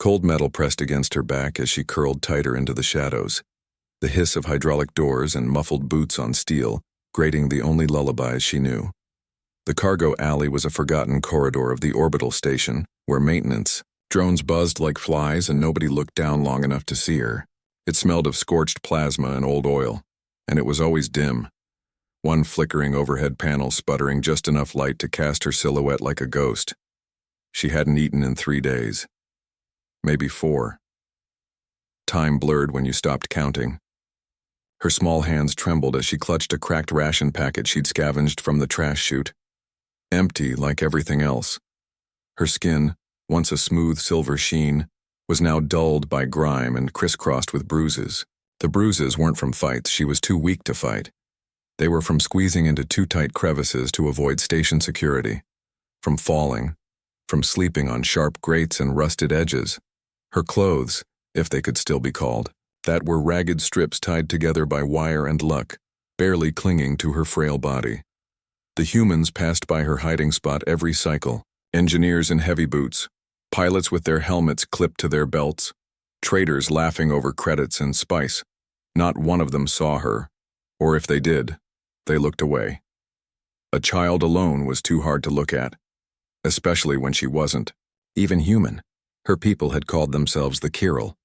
Cold metal pressed against her back as she curled tighter into the shadows. The hiss of hydraulic doors and muffled boots on steel, grating the only lullabies she knew. The cargo alley was a forgotten corridor of the orbital station, where maintenance, drones buzzed like flies and nobody looked down long enough to see her. It smelled of scorched plasma and old oil, and it was always dim. One flickering overhead panel sputtering just enough light to cast her silhouette like a ghost. She hadn't eaten in 3 days. Maybe 4. Time blurred when you stopped counting. Her small hands trembled as she clutched a cracked ration packet she'd scavenged from the trash chute. Empty like everything else. Her skin, once a smooth silver sheen, was now dulled by grime and crisscrossed with bruises. The bruises weren't from fights she was too weak to fight. They were from squeezing into too tight crevices to avoid station security. From falling. From sleeping on sharp grates and rusted edges. Her clothes, if they could still be called, that were ragged strips tied together by wire and luck, barely clinging to her frail body. The humans passed by her hiding spot every cycle, engineers in heavy boots, pilots with their helmets clipped to their belts, traders laughing over credits and spice. Not one of them saw her, or if they did, they looked away. A child alone was too hard to look at, especially when she wasn't, even human. Her people had called themselves the Kirill,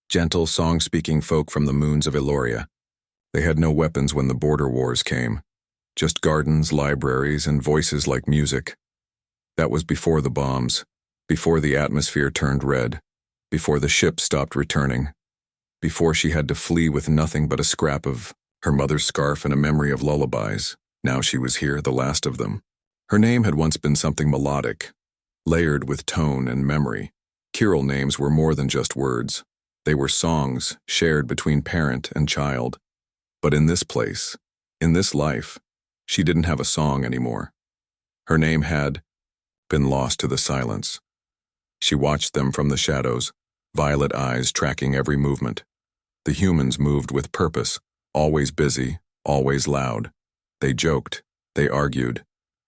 gentle song-speaking folk from the moons of Eloria. They had no weapons when the border wars came, just gardens, libraries, and voices like music. That was before the bombs, before the atmosphere turned red, before the ship stopped returning, before she had to flee with nothing but a scrap of her mother's scarf and a memory of lullabies. Now she was here, the last of them. Her name had once been something melodic, layered with tone and memory. Kirill names were more than just words. They were songs shared between parent and child. But in this place, in this life, she didn't have a song anymore. Her name had been lost to the silence. She watched them from the shadows, violet eyes tracking every movement. The humans moved with purpose, always busy, always loud. They joked, they argued,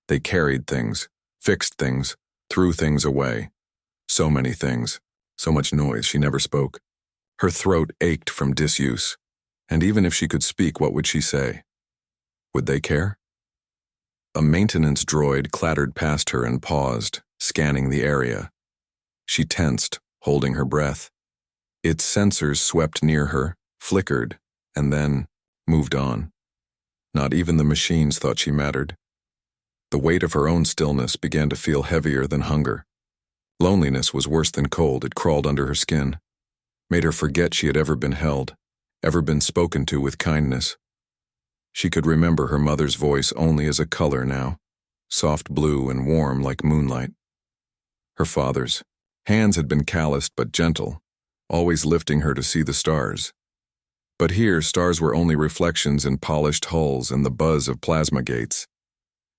they carried things, fixed things, threw things away. So many things, so much noise she never spoke. Her throat ached from disuse, and even if she could speak, what would she say? Would they care? A maintenance droid clattered past her and paused, scanning the area. She tensed, holding her breath. Its sensors swept near her, flickered, and then moved on. Not even the machines thought she mattered. The weight of her own stillness began to feel heavier than hunger. Loneliness was worse than cold. It crawled under her skin, made her forget she had ever been held, ever been spoken to with kindness. She could remember her mother's voice only as a color now, soft blue and warm like moonlight. Her father's hands had been calloused but gentle, always lifting her to see the stars. But here, stars were only reflections in polished hulls and the buzz of plasma gates.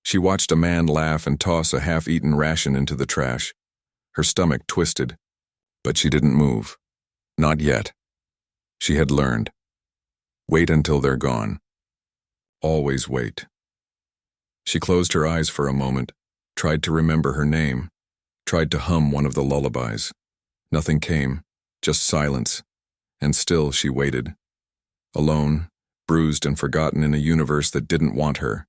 She watched a man laugh and toss a half-eaten ration into the trash. Her stomach twisted, but she didn't move. Not yet. She had learned. Wait until they're gone. Always wait. She closed her eyes for a moment, tried to remember her name, tried to hum one of the lullabies. Nothing came, just silence, and still she waited. Alone, bruised and forgotten in a universe that didn't want her.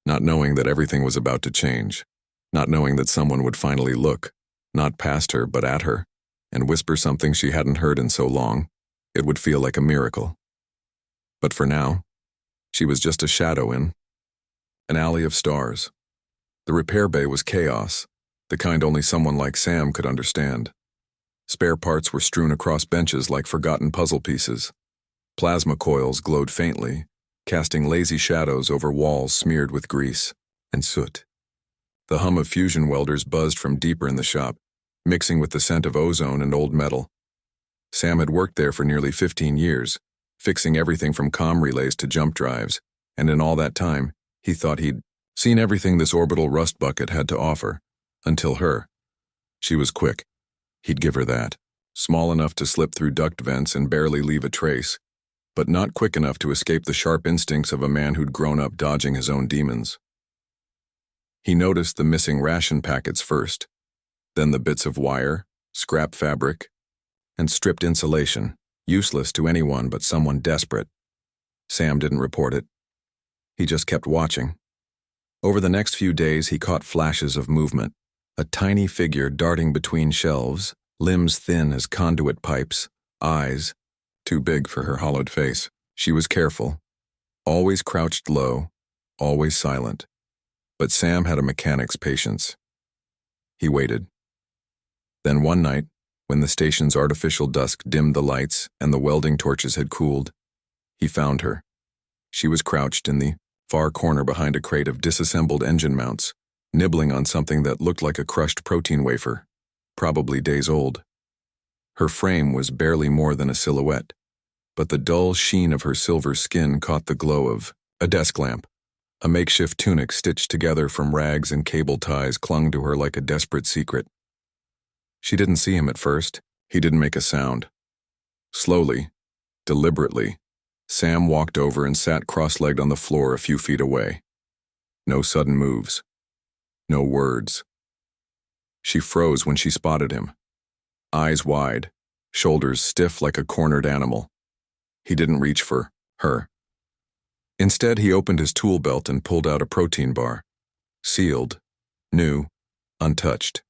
Not knowing that everything was about to change, not knowing that someone would finally look, not past her but at her, and whisper something she hadn't heard in so long. It would feel like a miracle. But for now, she was just a shadow in an alley of stars. The repair bay was chaos, the kind only someone like Sam could understand. Spare parts were strewn across benches like forgotten puzzle pieces. Plasma coils glowed faintly, casting lazy shadows over walls smeared with grease and soot. The hum of fusion welders buzzed from deeper in the shop, mixing with the scent of ozone and old metal. Sam had worked there for nearly 15 years, fixing everything from comm relays to jump drives, and in all that time, he thought he'd seen everything this orbital rust bucket had to offer, until her. She was quick. He'd give her that. Small enough to slip through duct vents and barely leave a trace, but not quick enough to escape the sharp instincts of a man who'd grown up dodging his own demons. He noticed the missing ration packets first, then the bits of wire, scrap fabric, and stripped insulation, useless to anyone but someone desperate. Sam didn't report it. He just kept watching. Over the next few days, he caught flashes of movement, a tiny figure darting between shelves, limbs thin as conduit pipes, eyes too big for her hollowed face. She was careful, always crouched low, always silent. But Sam had a mechanic's patience. He waited. Then one night, when the station's artificial dusk dimmed the lights and the welding torches had cooled, he found her. She was crouched in the far corner behind a crate of disassembled engine mounts, nibbling on something that looked like a crushed protein wafer, probably days old. Her frame was barely more than a silhouette, but the dull sheen of her silver skin caught the glow of a desk lamp. A makeshift tunic stitched together from rags and cable ties clung to her like a desperate secret. She didn't see him at first. He didn't make a sound. Slowly, deliberately, Sam walked over and sat cross-legged on the floor a few feet away. No sudden moves. No words. She froze when she spotted him. Eyes wide, shoulders stiff like a cornered animal. He didn't reach for her. Instead, he opened his tool belt and pulled out a protein bar. Sealed, new, untouched.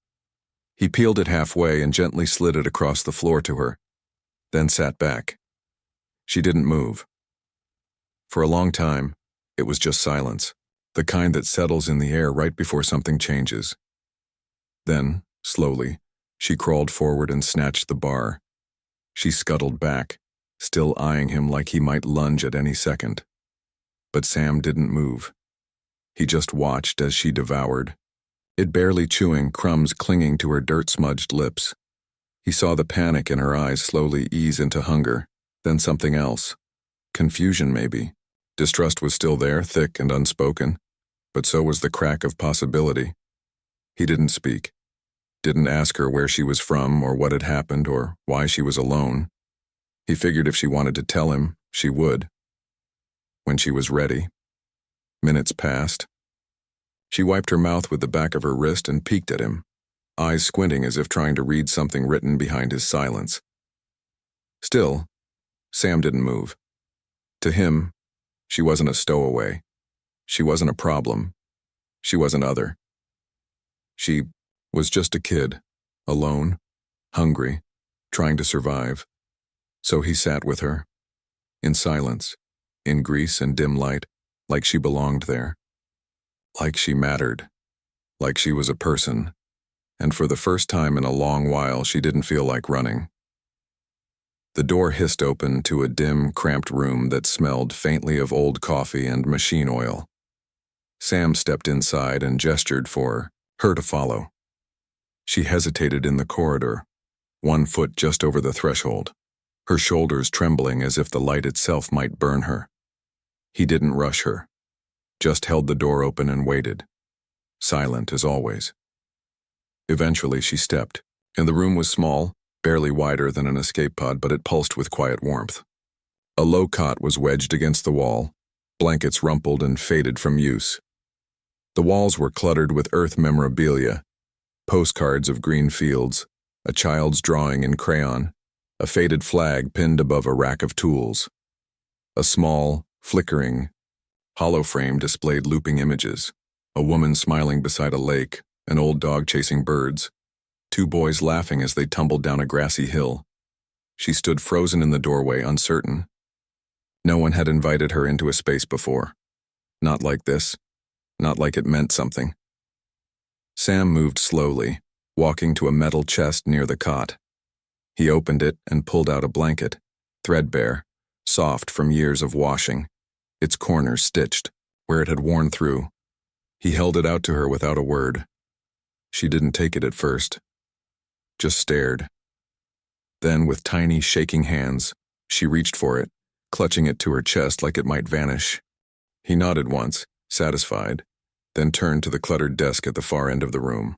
He peeled it halfway and gently slid it across the floor to her, then sat back. She didn't move. For a long time, it was just silence, the kind that settles in the air right before something changes. Then, slowly, she crawled forward and snatched the bar. She scuttled back, still eyeing him like he might lunge at any second. But Sam didn't move. He just watched as she devoured, it barely chewing, crumbs clinging to her dirt-smudged lips. He saw the panic in her eyes slowly ease into hunger, then something else. Confusion, maybe. Distrust was still there, thick and unspoken, but so was the crack of possibility. He didn't speak. Didn't ask her where she was from or what had happened or why she was alone. He figured if she wanted to tell him, she would. When she was ready. Minutes passed. She wiped her mouth with the back of her wrist and peeked at him, eyes squinting as if trying to read something written behind his silence. Still, Sam didn't move. To him, she wasn't a stowaway. She wasn't a problem. She wasn't other. She was just a kid, alone, hungry, trying to survive. So he sat with her, in silence, in grease and dim light, like she belonged there. Like she mattered. Like she was a person. And for the first time in a long while, she didn't feel like running. The door hissed open to a dim, cramped room that smelled faintly of old coffee and machine oil. Sam stepped inside and gestured for her to follow. She hesitated in the corridor, one foot just over the threshold, her shoulders trembling as if the light itself might burn her. He didn't rush her, just held the door open and waited, silent as always. Eventually she stepped, and the room was small, barely wider than an escape pod, but it pulsed with quiet warmth. A low cot was wedged against the wall, blankets rumpled and faded from use. The walls were cluttered with earth memorabilia, postcards of green fields, a child's drawing in crayon, a faded flag pinned above a rack of tools. A small, flickering, hollow frame displayed looping images, a woman smiling beside a lake, an old dog chasing birds, two boys laughing as they tumbled down a grassy hill. She stood frozen in the doorway, uncertain. No one had invited her into a space before. Not like this. Not like it meant something. Sam moved slowly, walking to a metal chest near the cot. He opened it and pulled out a blanket, threadbare, soft from years of washing, its corners stitched, where it had worn through. He held it out to her without a word. She didn't take it at first, just stared. Then, with tiny, shaking hands, she reached for it, clutching it to her chest like it might vanish. He nodded once, satisfied, then turned to the cluttered desk at the far end of the room.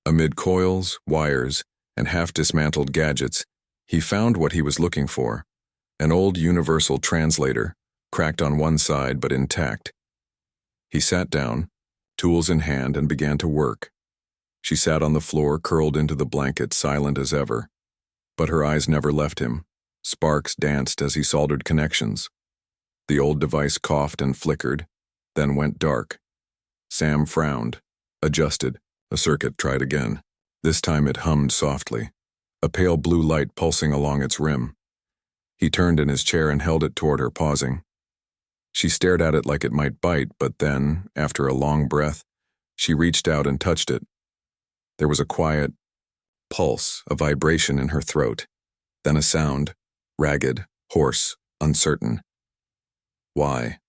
Amid coils, wires, and half-dismantled gadgets, he found what he was looking for, an old universal translator, cracked on one side but intact. He sat down, tools in hand, and began to work. She sat on the floor, curled into the blanket, silent as ever. But her eyes never left him. Sparks danced as he soldered connections. The old device coughed and flickered, then went dark. Sam frowned, adjusted. A circuit tried again. This time it hummed softly, a pale blue light pulsing along its rim. He turned in his chair and held it toward her, pausing. She stared at it like it might bite, but then, after a long breath, she reached out and touched it. There was a quiet pulse, a vibration in her throat, then a sound, ragged, hoarse, uncertain. Why?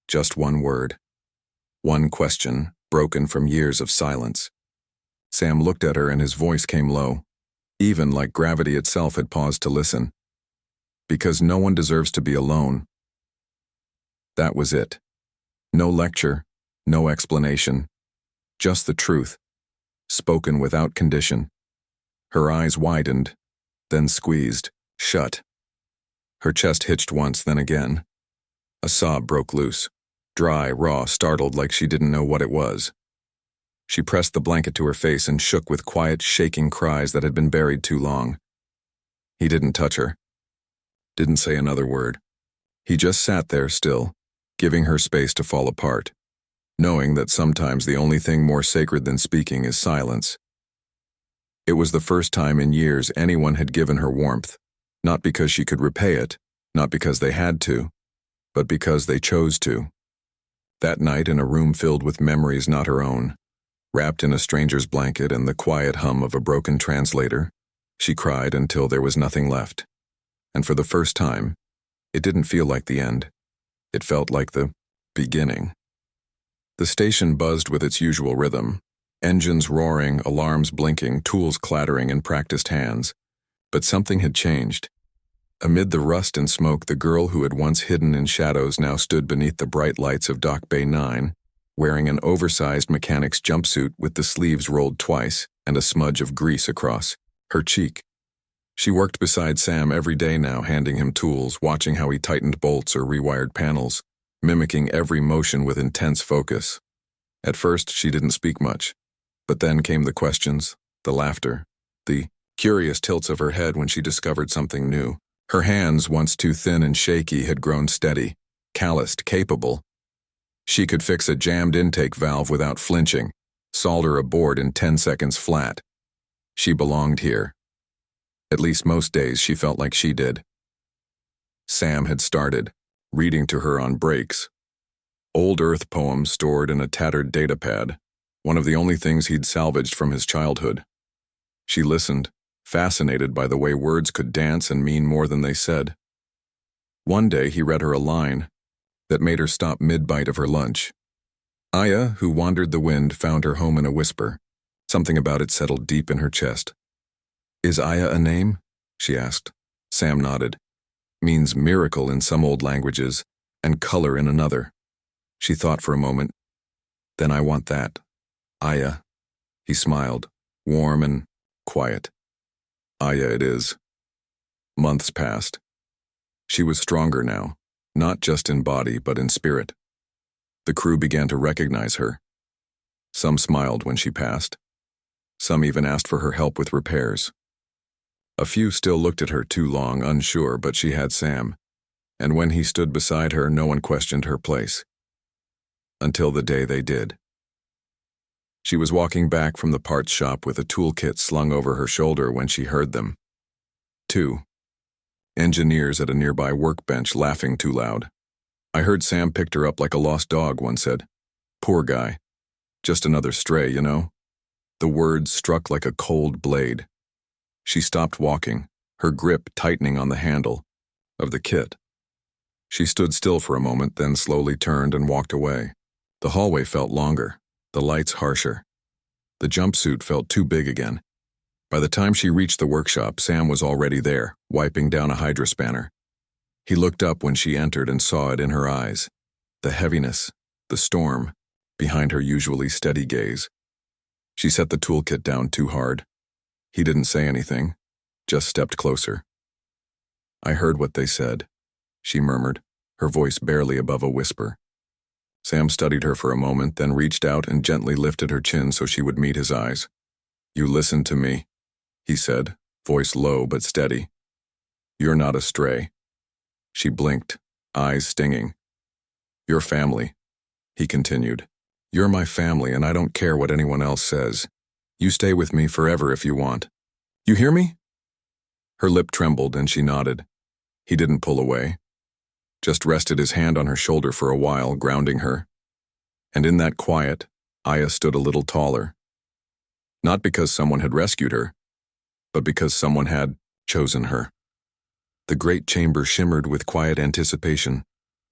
Just one word. One question, broken from years of silence. Sam looked at her and his voice came low, even like gravity itself had paused to listen. Because no one deserves to be alone. That was it. No lecture, no explanation. Just the truth, spoken without condition. Her eyes widened, then squeezed, shut. Her chest hitched once, then again. A sob broke loose, dry, raw, startled like she didn't know what it was. She pressed the blanket to her face and shook with quiet, shaking cries that had been buried too long. He didn't touch her. Didn't say another word. He just sat there still, giving her space to fall apart, knowing that sometimes the only thing more sacred than speaking is silence. It was the first time in years anyone had given her warmth, not because she could repay it, not because they had to, but because they chose to. That night in a room filled with memories not her own, wrapped in a stranger's blanket and the quiet hum of a broken translator, she cried until there was nothing left. And for the first time, it didn't feel like the end. It felt like the beginning. The station buzzed with its usual rhythm, engines roaring, alarms blinking, tools clattering in practiced hands. But something had changed. Amid the rust and smoke, the girl who had once hidden in shadows now stood beneath the bright lights of Dock Bay 9, wearing an oversized mechanic's jumpsuit with the sleeves rolled twice and a smudge of grease across her cheek. She worked beside Sam every day now, handing him tools, watching how he tightened bolts or rewired panels, mimicking every motion with intense focus. At first, she didn't speak much, but then came the questions, the laughter, the curious tilts of her head when she discovered something new. Her hands, once too thin and shaky, had grown steady, calloused, capable. She could fix a jammed intake valve without flinching, solder a board in 10 seconds flat. She belonged here. At least most days she felt like she did. Sam had started, reading to her on breaks. Old Earth poems stored in a tattered datapad, one of the only things he'd salvaged from his childhood. She listened, fascinated by the way words could dance and mean more than they said. One day he read her a line that made her stop mid-bite of her lunch. Aya, who wandered the wind, found her home in a whisper. Something about it settled deep in her chest. Is Aya a name? She asked. Sam nodded. Means miracle in some old languages, and color in another. She thought for a moment. Then I want that. Aya. He smiled, warm and quiet. Aya it is. Months passed. She was stronger now, not just in body but in spirit. The crew began to recognize her. Some smiled when she passed. Some even asked for her help with repairs. A few still looked at her too long, unsure, but she had Sam, and when he stood beside her, no one questioned her place. Until the day they did. She was walking back from the parts shop with a toolkit slung over her shoulder when she heard them. 2 engineers at a nearby workbench laughing too loud. I heard Sam picked her up like a lost dog, one said. Poor guy. Just another stray, you know? The words struck like a cold blade. She stopped walking, her grip tightening on the handle of the kit. She stood still for a moment, then slowly turned and walked away. The hallway felt longer, the lights harsher. The jumpsuit felt too big again. By the time she reached the workshop, Sam was already there, wiping down a hydrospanner. He looked up when she entered and saw it in her eyes. The heaviness, the storm, behind her usually steady gaze. She set the toolkit down too hard. He didn't say anything, just stepped closer. I heard what they said, she murmured, her voice barely above a whisper. Sam studied her for a moment, then reached out and gently lifted her chin so she would meet his eyes. "You listen to me," he said, voice low but steady. "You're not a stray." She blinked, eyes stinging. "You're family," he continued. "You're my family, and I don't care what anyone else says. You stay with me forever if you want. You hear me?" Her lip trembled and she nodded. He didn't pull away, just rested his hand on her shoulder for a while, grounding her. And in that quiet, Aya stood a little taller. Not because someone had rescued her, but because someone had chosen her. The great chamber shimmered with quiet anticipation,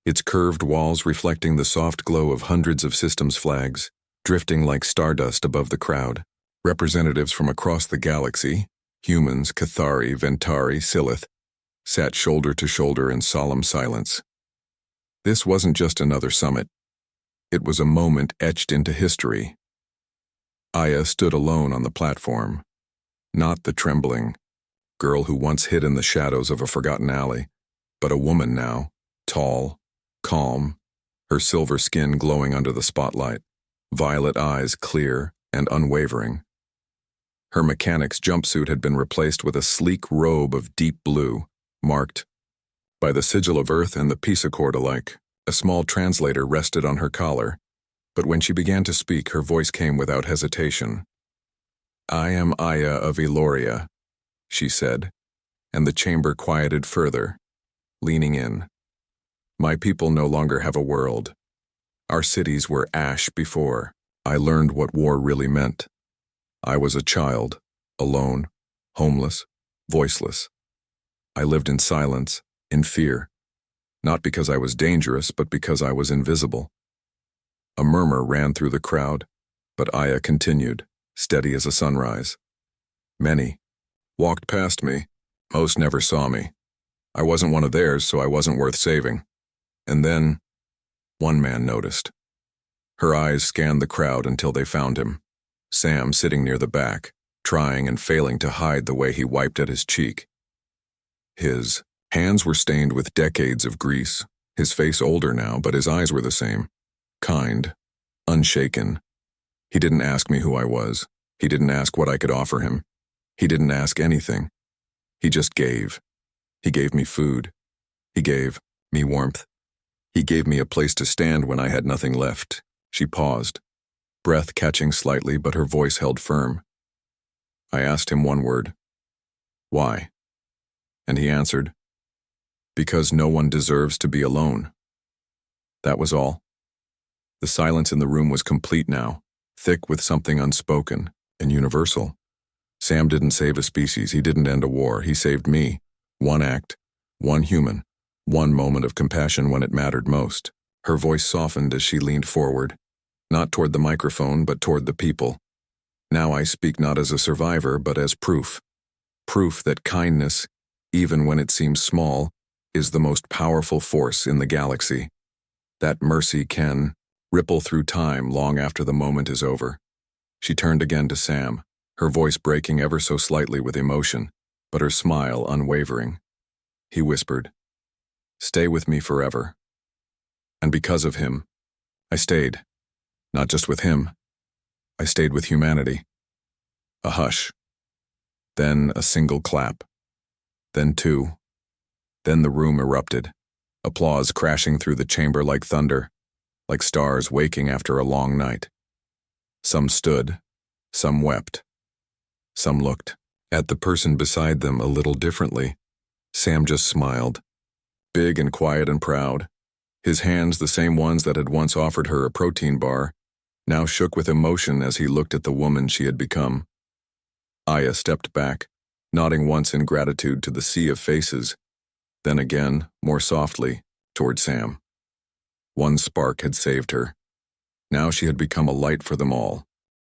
its curved walls reflecting the soft glow of hundreds of systems flags, drifting like stardust above the crowd. Representatives from across the galaxy, humans, Cathari, Ventari, Silith, sat shoulder to shoulder in solemn silence. This wasn't just another summit. It was a moment etched into history. Aya stood alone on the platform, not the trembling girl who once hid in the shadows of a forgotten alley, but a woman now, tall, calm, her silver skin glowing under the spotlight, violet eyes clear and unwavering. Her mechanic's jumpsuit had been replaced with a sleek robe of deep blue, marked by the sigil of Earth and the peace accord alike. A small translator rested on her collar, but when she began to speak, her voice came without hesitation. "I am Aya of Eloria," she said, and the chamber quieted further, leaning in. "My people no longer have a world. Our cities were ash before. I learned what war really meant. I was a child, alone, homeless, voiceless. I lived in silence, in fear, not because I was dangerous, but because I was invisible." A murmur ran through the crowd, but Aya continued, steady as a sunrise. "Many walked past me. Most never saw me. I wasn't one of theirs, so I wasn't worth saving. And then, one man noticed." Her eyes scanned the crowd until they found him. Sam sitting near the back, trying and failing to hide the way he wiped at his cheek. His hands were stained with decades of grease, his face older now, but his eyes were the same. Kind, unshaken. He didn't ask me who I was. He didn't ask what I could offer him. He didn't ask anything. He just gave. He gave me food. He gave me warmth. He gave me a place to stand when I had nothing left. She paused, breath catching slightly, but her voice held firm. I asked him one word. "Why?" And he answered, "Because no one deserves to be alone." That was all. The silence in the room was complete now, thick with something unspoken and universal. Sam didn't save a species, he didn't end a war, he saved me. One act, one human, one moment of compassion when it mattered most. Her voice softened as she leaned forward, not toward the microphone, but toward the people. "Now I speak not as a survivor, but as proof. Proof that kindness, even when it seems small, is the most powerful force in the galaxy. That mercy can ripple through time long after the moment is over." She turned again to Sam, her voice breaking ever so slightly with emotion, but her smile unwavering. He whispered, "Stay with me forever." And because of him, I stayed. Not just with him. I stayed with humanity. A hush. Then a single clap. Then two. Then the room erupted. Applause crashing through the chamber like thunder, like stars waking after a long night. Some stood, some wept. Some looked at the person beside them a little differently. Sam just smiled, big and quiet and proud. His hands, the same ones that had once offered her a protein bar, now shook with emotion as he looked at the woman she had become. Aya stepped back, nodding once in gratitude to the sea of faces, then again, more softly, toward Sam. One spark had saved her. Now she had become a light for them all,